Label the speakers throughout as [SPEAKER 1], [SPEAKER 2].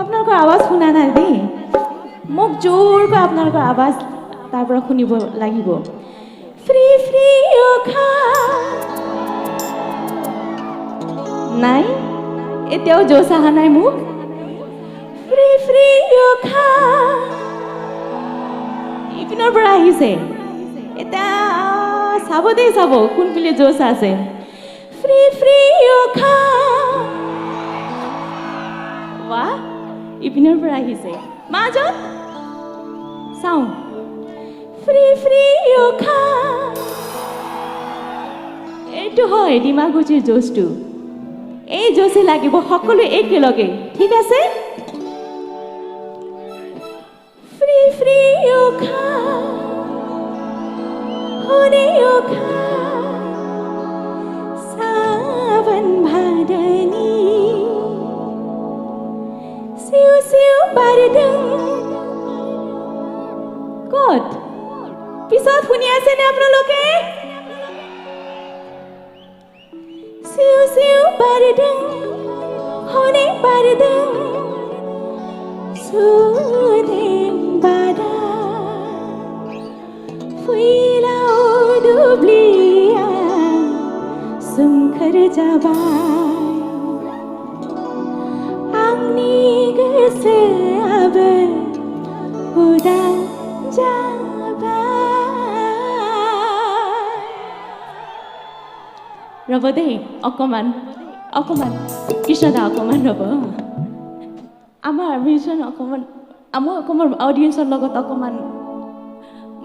[SPEAKER 1] আপোনালোকৰ আৱাজ শুনা নাই দেই মোক জোৰকৈ আপোনালোকৰ আৱাজ তাৰ পৰা শুনিব লাগিব ফ্ৰী ফ্ৰী উশা নাই এতিয়াও জোচ অহা নাই মোক ফ্ৰী ফ্ৰী উশা ইপিনৰ পৰা আহিছে এতিয়া চাব দেই চাব কোনপিনে জোচ আছে ফ্ৰী ফ্ৰী উশা বাহ ইপিনৰ পৰা আহিছে মাজত চাওঁ ফ্ৰী ফ্ৰী উশা এইটো হয় ডিমাগুচিৰ জোচটো এই জোচে লাগিব সকলো একেলগে ঠিক আছে ফ্ৰী ফ্ৰী উশা হৰে উশা सावन भादनी सिउ सिउ बारदों ক'ত পিছত শুনি আছেনে আপোনালোকে सिउ सिउ बारदों हरे बारदों सुदेम बादा फैलाव दुब्लिया सोमखोर जाबाय आंनि गोसोआबो उदां जाबाय र'ब देই অকণমান কৃষ্ণদা অকণমান ৰ'ব আমাৰ মিউজিচিয়ান অকণমান অডিয়েন্সৰ লগত অকণমান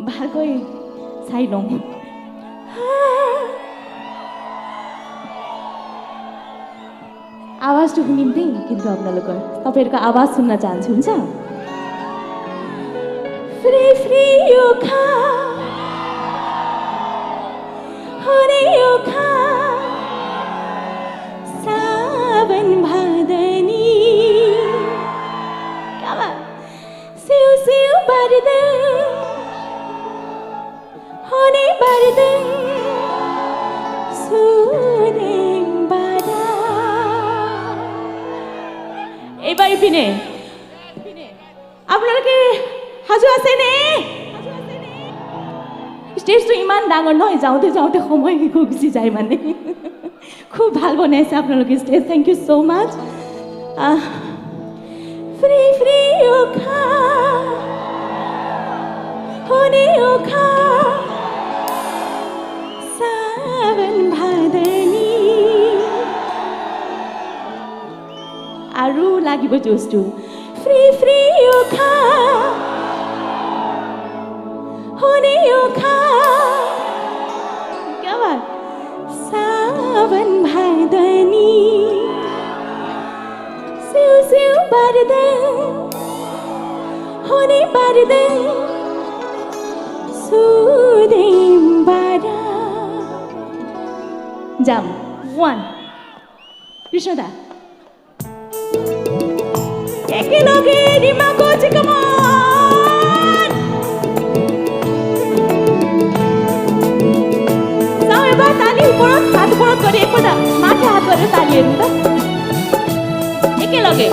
[SPEAKER 1] ভালকৈ চাই লওঁ आवाज तो सुनिम किन्तु आपनालोकर तपाईहरुको आवाज सुन्न चाहन्छु हुन्छ फ्री फ्री उखा हरे उखा सावन भादनी क्या बात सिउ सिउ बारदों हरे बारदों सुदेम बादा এবাৰ ইপিনে আপোনালোকে সাজু আছেনে ষ্টেজটো ইমান ডাঙৰ নহয় যাওঁতে যাওঁতে সময় গুচি যায় মানে খুব ভাল বনাইছে আপোনালোকে stage thank you so much ফ্ৰী ফ্ৰী উশা হৰে উশা सावन भादनी আৰু লাগিব জোচটো ফ্ৰী ফ্ৰী উশা হৰে উশা क्या बात सावन भादनी सिउ सिउ बारदों हरे बारदों सुदेम बादा जाम 1 কৃষ্ণদা একেলগে ডিমাগুচি কামন যাও এবাৰ তালি ওপৰত হাত ওপৰত কৰি একদম মাথা হাত কৰি তালি একদম একেলগে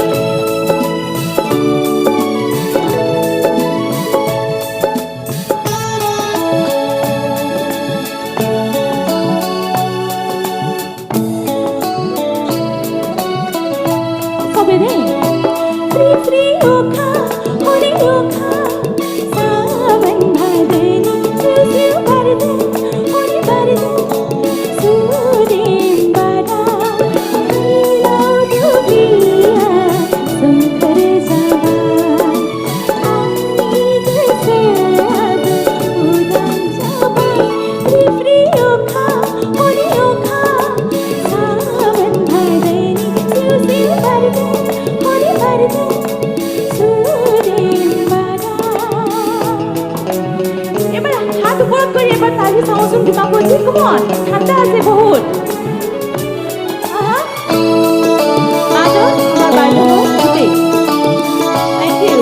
[SPEAKER 1] সবে দেই फ्री फ्री उखा हरे उखा सावन भादनी सिउ सिउ बारदों हरे बारदों सुदेम बादा फैलाव दुब्लिया सोमखोर जाबाय आंनि गोसोआबो उदां जाबाय फ्री फ्री उखा हरे उखा सावन भादनी सिउ सिउ बारदों हरे बारदों हाथ ऊपर करिए एबार ताली साउंड डिमाগুচি कम ऑन ঠান্ডা আছে বহুত মাজত বাইলো ওকে থ্যাংক ইউ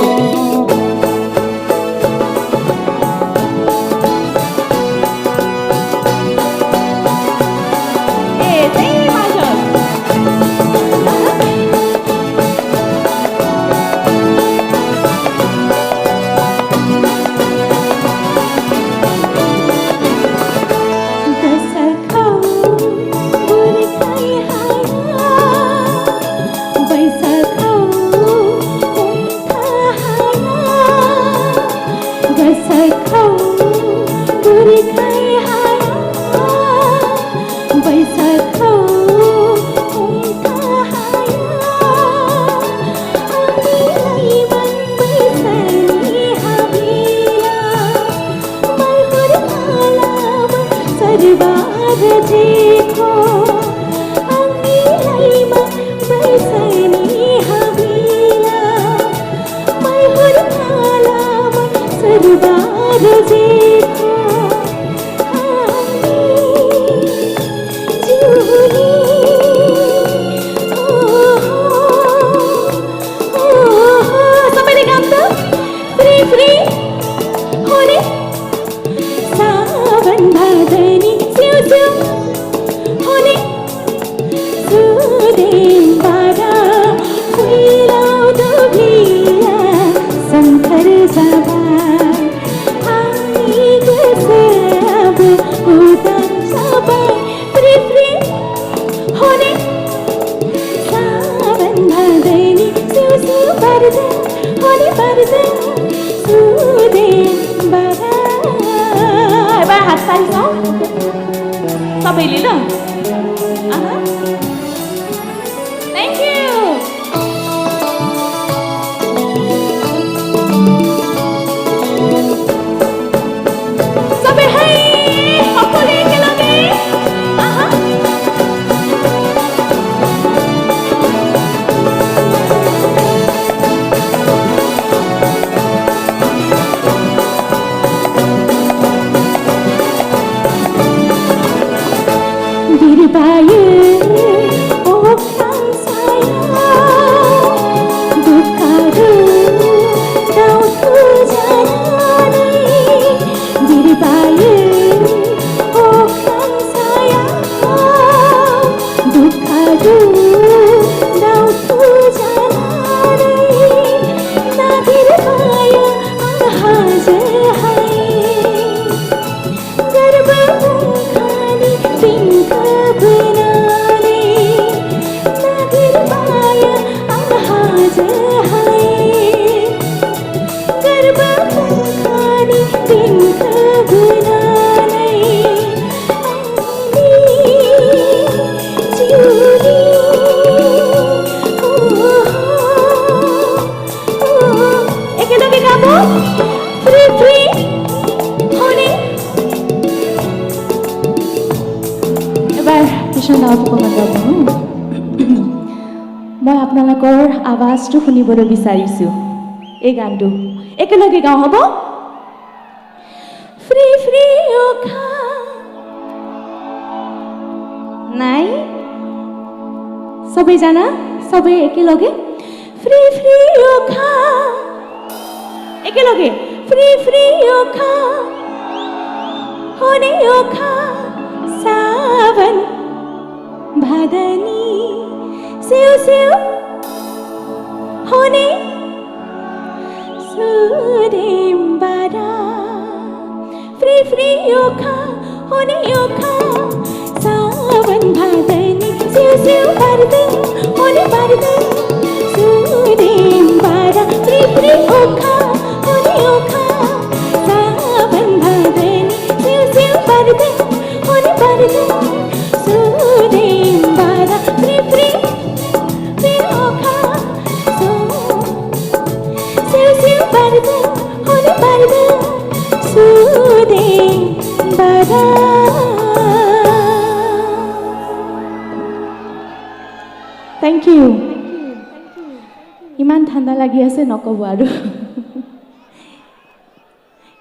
[SPEAKER 1] सबाई आई कैसे अब उदास सबाई फ्री फ्री होने सावन भादनी सिउ सिउ पर्दा होने पर्दा सुदे बारा एबार हात तालिसौँ सबैले ल थ्याङ्क यू सबै है সকলে একেলগে बिरबाये ओख्रां साया दुःखहरू गाउँछु जानानै बिरबाये ओख्रां साया दुःखहरू गाउँछु जानानै नागिर माया आज हाय गर्व खाली पिंक बनाने नागिर माया आज हाय गर्व खाली पिंक बनाने चिउरी एकेलगे गाबो फ्री फ्री होने এবাৰ কৃষ্ণ অকণমান গাব মই আপোনালোকৰ আৱাজটো শুনিবলৈ বিচাৰিছোঁ এই গানটো একেলগে গাওঁ হ'ব ফ্ৰী ফ্ৰী উশা নাই সবেই জানা সবেই একেলগে ফ্ৰী ফ্ৰী উশা একেলগে ফ্ৰী ফ্ৰী উশা होने उखा सावन भादनी सिउ सिउ होने सुरेम्बारा फ्री फ्री उखा होने उखा सावन भादनी सिउ सिउ पर्दा होने पर्दा सुरेम्बारा फ्री फ्री उखा होने उखा सावन भादनी सिउ सिउ पर्दा होने पर्दा सुरेम्बारा फ्री फ्री फ्री उखा सिउ सिउ पर्दा होने पर्दा सुरेम्बारा थैंक यू इमान ঠাণ্ডা লাগি আছে নকব আৰু